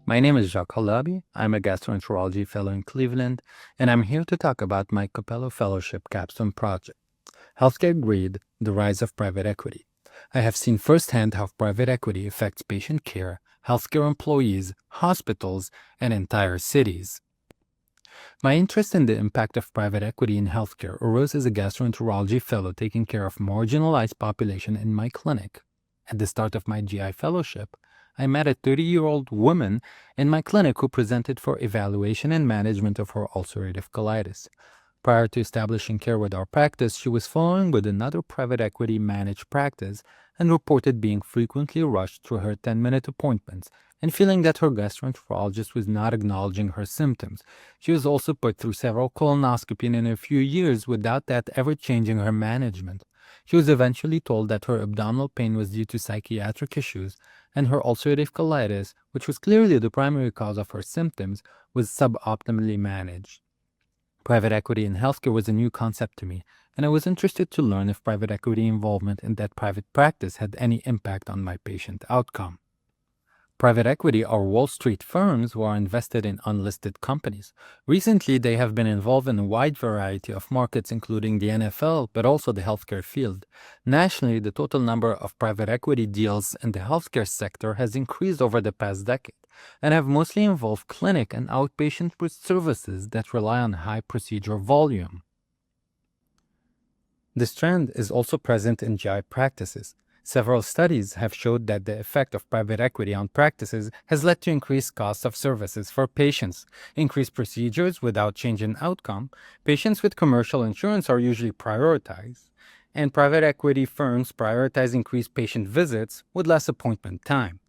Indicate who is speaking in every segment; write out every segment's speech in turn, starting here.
Speaker 1: My name is Jacques Halabi. I'm a gastroenterology fellow in Cleveland, and I'm here to talk about my Capello Fellowship Capstone project, Healthcare Greed, the Rise of Private Equity. I have seen firsthand how private equity affects patient care, healthcare employees, hospitals, and entire cities. My interest in the impact of private equity in healthcare arose as a gastroenterology fellow taking care of marginalized population in my clinic. At the start of my GI fellowship, I met a 30-year-old woman in my clinic who presented for evaluation and management of her ulcerative colitis. Prior to establishing care with our practice, she was following with another private equity managed practice and reported being frequently rushed through her 10-minute appointments and feeling that her gastroenterologist was not acknowledging her symptoms. She was also put through several colonoscopies in a few years without that ever changing her management. She was eventually told that her abdominal pain was due to psychiatric issues and her ulcerative colitis, which was clearly the primary cause of her symptoms, was suboptimally managed. Private equity in healthcare was a new concept to me, and I was interested to learn if private equity involvement in that private practice had any impact on my patient outcome. Private equity are Wall Street firms who are invested in unlisted companies. Recently, they have been involved in a wide variety of markets, including the NFL, but also the healthcare field. Nationally, the total number of private equity deals in the healthcare sector has increased over the past decade and have mostly involved clinic and outpatient services that rely on high procedure volume. This trend is also present in GI practices. Several studies have showed that the effect of private equity on practices has led to increased costs of services for patients, increased procedures without change in outcome. Patients with commercial insurance are usually prioritized, and private equity firms prioritize increased patient visits with less appointment time.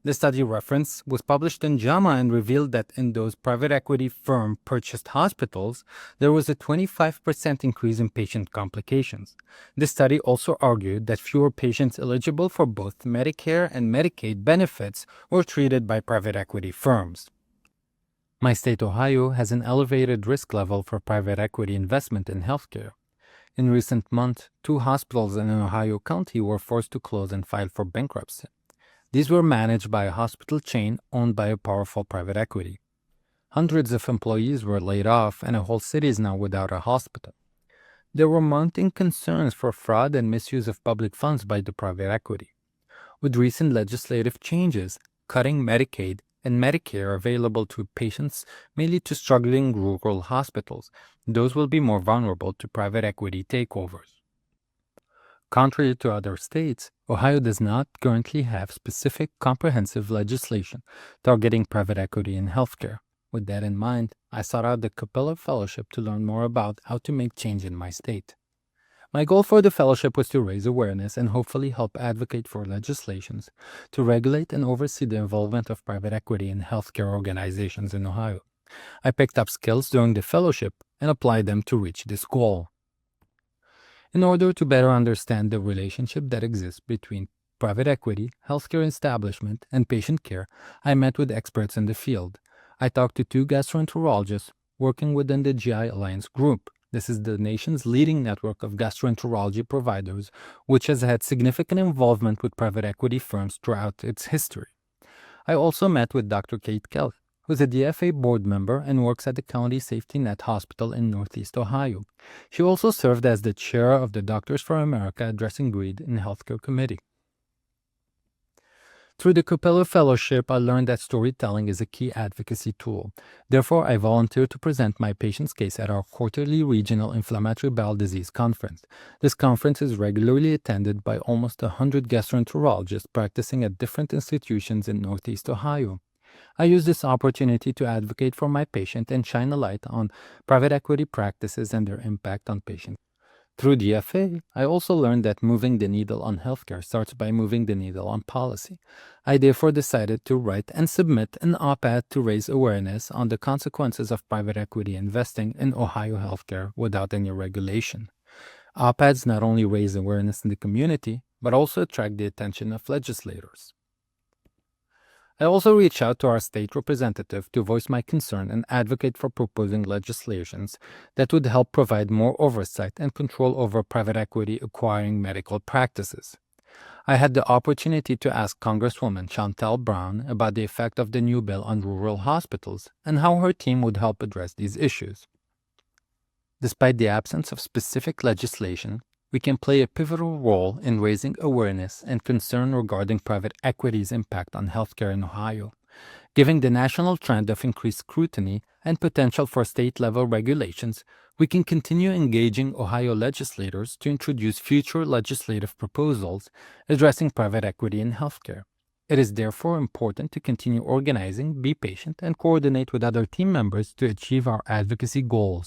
Speaker 1: The study reference was published in JAMA and revealed that in those private equity firm purchased hospitals, there was a 25% increase in patient complications. This study also argued that fewer patients eligible for both Medicare and Medicaid benefits were treated by private equity firms. My state, Ohio, has an elevated risk level for private equity investment in healthcare. In recent months, 2 hospitals in Ohio County were forced to close and file for bankruptcy. These were managed by a hospital chain owned by a powerful private equity. Hundreds of employees were laid off, and a whole city is now without a hospital. There were mounting concerns for fraud and misuse of public funds by the private equity. With recent legislative changes, cutting Medicaid and Medicare available to patients may lead to struggling rural hospitals. Those will be more vulnerable to private equity takeovers. Contrary to other states, Ohio does not currently have specific comprehensive legislation targeting private equity in healthcare. With that in mind, I sought out the Capello Fellowship to learn more about how to make change in my state. My goal for the fellowship was to raise awareness and hopefully help advocate for legislations to regulate and oversee the involvement of private equity in healthcare organizations in Ohio. I picked up skills during the fellowship and applied them to reach this goal. In order to better understand the relationship that exists between private equity, healthcare establishment, and patient care, I met with experts in the field. I talked to 2 gastroenterologists working within the GI Alliance Group. This is the nation's leading network of gastroenterology providers, which has had significant involvement with private equity firms throughout its history. I also met with Dr. Kate Kelly, who's a DFA board member and works at the County Safety Net Hospital in Northeast Ohio. She also served as the chair of the Doctors for America Addressing Greed in Healthcare Committee. Through the Capello Fellowship, I learned that storytelling is a key advocacy tool. Therefore, I volunteered to present my patient's case at our quarterly regional inflammatory bowel disease conference. This conference is regularly attended by almost 100 gastroenterologists practicing at different institutions in Northeast Ohio. I use this opportunity to advocate for my patient and shine a light on private equity practices and their impact on patients. Through DFA, I also learned that moving the needle on healthcare starts by moving the needle on policy. I therefore decided to write and submit an op-ed to raise awareness on the consequences of private equity investing in Ohio healthcare without any regulation. Op-eds not only raise awareness in the community, but also attract the attention of legislators. I also reached out to our state representative to voice my concern and advocate for proposing legislations that would help provide more oversight and control over private equity acquiring medical practices. I had the opportunity to ask Congresswoman Chantel Brown about the effect of the new bill on rural hospitals and how her team would help address these issues. Despite the absence of specific legislation, we can play a pivotal role in raising awareness and concern regarding private equity's impact on healthcare in Ohio. Given the national trend of increased scrutiny and potential for state-level regulations, we can continue engaging Ohio legislators to introduce future legislative proposals addressing private equity in healthcare. It is therefore important to continue organizing, be patient, and coordinate with other team members to achieve our advocacy goals.